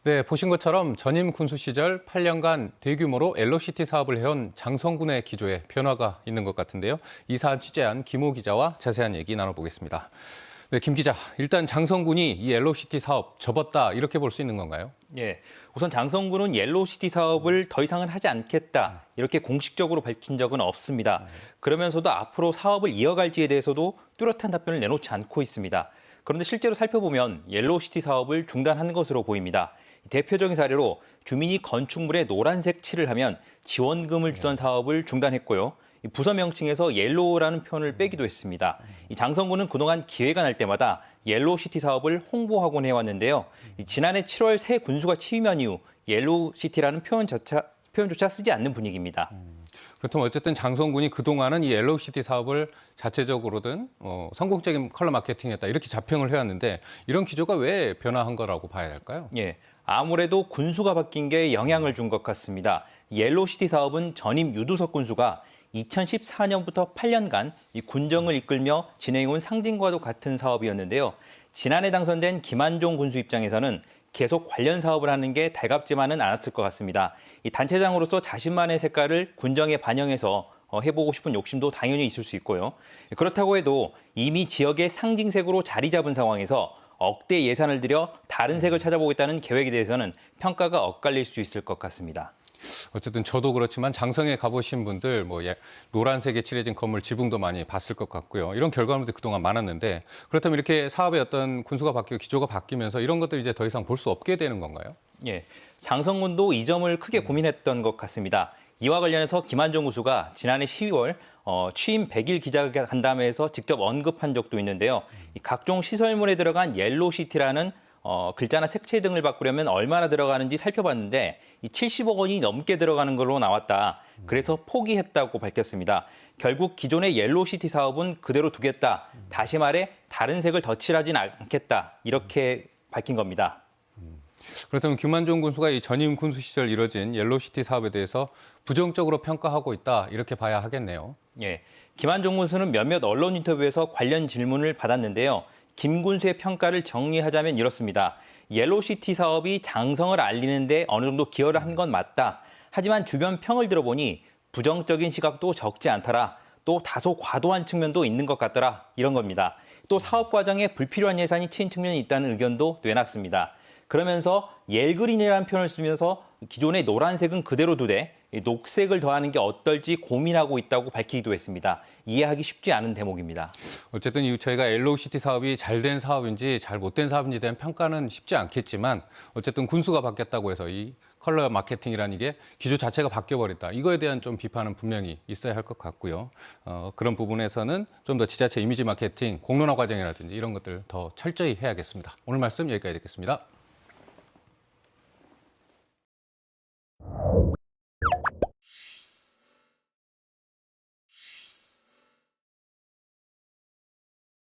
네, 보신 것처럼 전임 군수 시절 8년간 대규모로 엘로시티 사업을 해온 장성군의 기조에 변화가 있는 것 같은데요. 이 사안 취재한 김호 기자와 자세한 얘기 나눠보겠습니다. 네, 김 기자, 일단 장성군이 이 엘로시티 사업 접었다 이렇게 볼 수 있는 건가요? 예, 우선 장성군은 옐로우시티 사업을 더 이상은 하지 않겠다 이렇게 공식적으로 밝힌 적은 없습니다. 그러면서도 앞으로 사업을 이어갈지에 대해서도 뚜렷한 답변을 내놓지 않고 있습니다. 그런데 실제로 살펴보면 옐로우시티 사업을 중단한 것으로 보입니다. 대표적인 사례로 주민이 건축물에 노란색 칠을 하면 지원금을 주던 사업을 중단했고요. 부서 명칭에서 옐로우라는 표현을 빼기도 했습니다. 이 장성군은 그동안 기회가 날 때마다 옐로우시티 사업을 홍보하곤 해왔는데요. 지난해 7월 새 군수가 취임한 이후 옐로우시티라는 표현조차 쓰지 않는 분위기입니다. 그렇다면 어쨌든 장성군이 그동안은 이 엘로시티 사업을 자체적으로든 성공적인 컬러 마케팅했다 이렇게 자평을 해왔는데 이런 기조가 왜 변화한 거라고 봐야 할까요? 예, 아무래도 군수가 바뀐 게 영향을 준 것 같습니다. 옐로우시티 사업은 전임 유두석 군수가 2014년부터 8년간 이 군정을 이끌며 진행해온 상징과도 같은 사업이었는데요. 지난해 당선된 김한종 군수 입장에서는 계속 관련 사업을 하는 게 달갑지만은 않았을 것 같습니다. 이 단체장으로서 자신만의 색깔을 군정에 반영해서 해보고 싶은 욕심도 당연히 있을 수 있고요. 그렇다고 해도 이미 지역의 상징색으로 자리 잡은 상황에서 억대 예산을 들여 다른 색을 찾아보겠다는 계획에 대해서는 평가가 엇갈릴 수 있을 것 같습니다. 어쨌든 저도 그렇지만 장성에 가보신 분들 노란색에 칠해진 건물 지붕도 많이 봤을 것 같고요. 이런 결과물도 그동안 많았는데 그렇다면 이렇게 사업의 어떤 군수가 바뀌고 기조가 바뀌면서 이런 것들 이제 더 이상 볼 수 없게 되는 건가요? 예, 장성군도 이 점을 크게 고민했던 것 같습니다. 이와 관련해서 김한종 군수가 지난해 12월 취임 100일 기자간담회에서 직접 언급한 적도 있는데요. 이 각종 시설물에 들어간 옐로시티라는 글자나 색채 등을 바꾸려면 얼마나 들어가는지 살펴봤는데 이 70억 원이 넘게 들어가는 걸로 나왔다. 그래서 포기했다고 밝혔습니다. 결국 기존의 옐로시티 사업은 그대로 두겠다. 다시 말해 다른 색을 덧칠하진 않겠다. 이렇게 밝힌 겁니다. 그렇다면 김한종 군수가 이 전임 군수 시절 이뤄진 옐로시티 사업에 대해서 부정적으로 평가하고 있다 이렇게 봐야 하겠네요. 예, 김한종 군수는 몇몇 언론 인터뷰에서 관련 질문을 받았는데요. 김 군수의 평가를 정리하자면 이렇습니다. 옐로시티 사업이 장성을 알리는 데 어느 정도 기여를 한 건 맞다. 하지만 주변 평을 들어보니 부정적인 시각도 적지 않더라. 또 다소 과도한 측면도 있는 것 같더라. 이런 겁니다. 또 사업 과정에 불필요한 예산이 치인 측면이 있다는 의견도 내놨습니다. 그러면서 옐그린이라는 표현을 쓰면서 기존의 노란색은 그대로 두되 녹색을 더하는 게 어떨지 고민하고 있다고 밝히기도 했습니다. 이해하기 쉽지 않은 대목입니다. 어쨌든 저희가 엘로시티 사업이 잘 된 사업인지 잘 못된 사업인지에 대한 평가는 쉽지 않겠지만 어쨌든 군수가 바뀌었다고 해서 이 컬러 마케팅이라는 게 기조 자체가 바뀌어버렸다. 이거에 대한 좀 비판은 분명히 있어야 할 것 같고요. 그런 부분에서는 좀 더 지자체 이미지 마케팅, 공론화 과정이라든지 이런 것들 더 철저히 해야겠습니다. 오늘 말씀 여기까지 듣겠습니다.